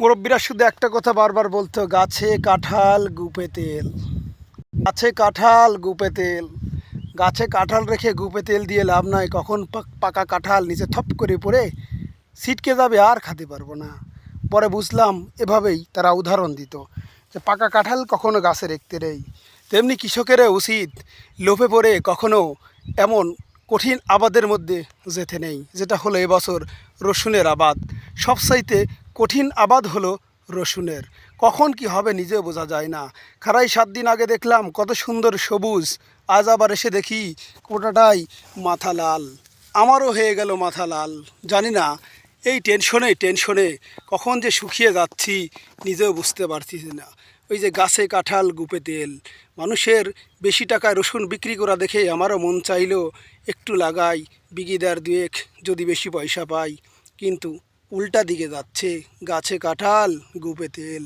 মুরব্বীরা শুধু একটা কথা বারবার বলতো, গাছে কাঁঠাল গুপে তেল। গাছে কাঁঠাল গুপে তেল। গাছে কাঁঠাল রেখে গুপে তেল দিয়ে লাভ নাই, কখন পাকা কাঁঠাল নিচে থপ করে পড়ে ছিটকে যাবে আর খেতে পারবো না। পরে বুঝলাম এভাবেই তারা উদাহরণ দিত যে পাকা কাঁঠাল কখনো গাছে রেখতে নেই। তেমনি কৃষকেরা উচিত লোভে পড়ে কখনো এমন কঠিন আবাদের মধ্যে যেতে নেই, যেটা হলো এবছর রসুনের আবাদ। সবচাইতে কঠিন আবাদ হলো রসুনের। কখন কি হবে নিজেও বোঝা যায় না। খারাই 7 দিন আগে দেখলাম কত সুন্দর সবুজ, আজ আবার এসে দেখি গোটাটাই মাথা লাল। আমারও হয়ে গেল মাথা লাল। জানি না এই টেনশনে কখন যে শুকিয়ে যাচ্ছি নিজেও বুঝতে পারছি না। ওই যে গাছে কাঁঠাল গুপে তেল, মানুষের বেশি টাকায় রসুন বিক্রি করা দেখে আমারও মন চাইলো একটু লাগাই, বিঘিদার দুয়েক যদি বেশি পয়সা পাই। কিন্তু উল্টা দিকে যাচ্ছে, গাছে কাঁঠাল গুপে তেল।